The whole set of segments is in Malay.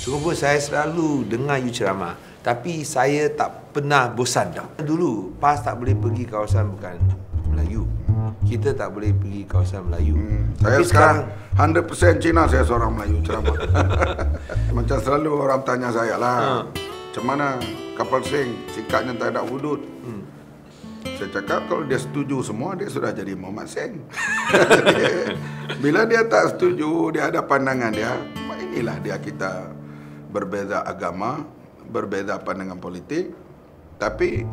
Cuma saya selalu dengar you ceramah, tapi saya tak pernah bosan dah. Dulu PAS tak boleh pergi kawasan bukan Melayu. Kita tak boleh pergi kawasan Melayu. Saya sekarang 100% Cina, saya seorang Melayu ceramah. Macam selalu orang tanya saya lah, macam mana kapal Sing sikapnya terhadap hudud? Saya cakap kalau dia setuju semua, dia sudah jadi Muhammad Singh. Bila dia tak setuju, dia ada pandangan dia. Inilah dia, kita berbeza agama, berbeza pandangan politik. Tapi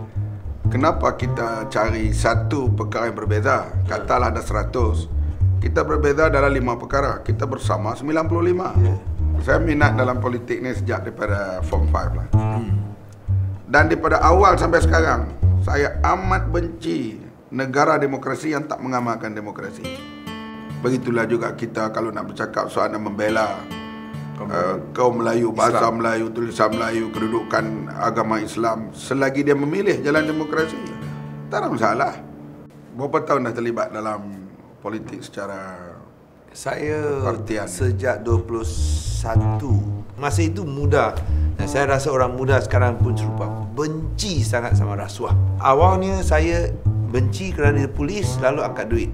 kenapa kita cari satu perkara yang berbeza? Katalah ada 100. Kita berbeza dalam 5 perkara. Kita bersama 95. Saya minat dalam politik ni sejak daripada Form 5 lah. Dan daripada awal sampai sekarang, saya amat benci negara demokrasi yang tak mengamalkan demokrasi. Begitulah juga kita kalau nak bercakap soal nak membela kaum Melayu, bahasa Islam, Melayu, tulisan Melayu, kedudukan agama Islam, selagi dia memilih jalan demokrasi, tak ada masalah. Berapa tahun dah terlibat dalam politik secara saya partian? Sejak 21. Masa itu muda. Dan saya rasa orang muda sekarang pun serupa. Benci sangat sama rasuah. Awalnya saya benci kerana dia polis lalu angkat duit.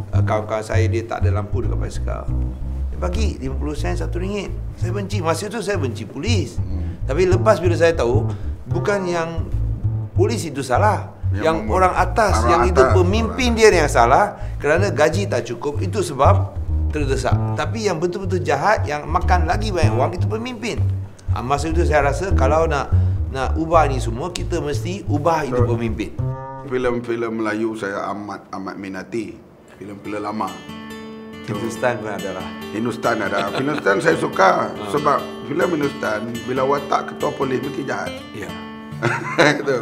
Kawan-kawan saya dia tak ada lampu dekat basikal. Dia bagi 50 sen RM1. Saya benci. Masa itu saya benci polis. Tapi lepas bila saya tahu bukan yang polis itu salah, yang orang atas, yang itu pemimpin dia yang salah kerana gaji tak cukup, itu sebab terdesak. Tapi yang betul-betul jahat, yang makan lagi banyak wang, itu pemimpin. Masa itu saya rasa kalau nak ubah ni semua, kita mesti ubah itu pemimpin. Filem-filem Melayu saya amat minati. Filem-filem lama. Hindustan pun ada lah. Hindustan ada. Hindustan saya suka sebab filem Hindustan bila watak ketua polis mesti jahat. Ya. Gitu.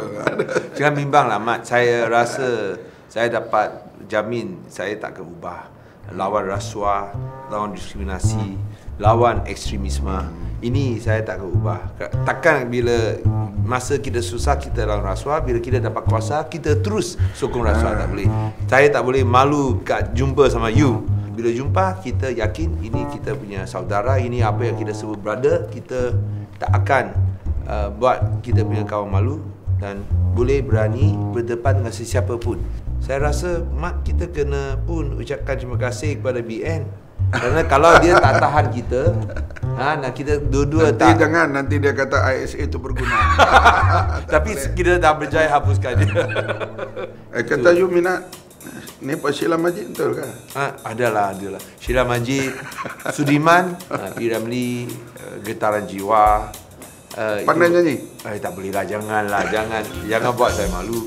Jangan bimbang lah Mat. Saya rasa saya dapat jamin saya tak akan ubah. Lawan rasuah, lawan diskriminasi, lawan ekstremisme. Ini saya tak akan ubah. Takkan bila masa kita susah kita lawan rasuah, bila kita dapat kuasa kita terus sokong rasuah. Tak boleh. Saya tak boleh malu kat jumpa sama you. Bila jumpa kita yakin ini kita punya saudara, ini apa yang kita sebut brother. Kita tak akan buat kita punya kawan malu dan boleh berani berdepan dengan sesiapa pun. Saya rasa Mat, kita kena pun ucapkan terima kasih kepada BN. Kerana kalau dia tak tahan kita, nak kita dua-dua nanti tak. Jangan nanti dia kata ISA itu berguna. Tapi kita dah berjaya hapuskan dia. Kata you minat ni Pak Sheila Majid betul ke? Adalah. Sheila Majid, Sudiman, P. Ramlee, Getaran Jiwa. Pandai nyanyi? Tak boleh lah, jangan buat saya malu.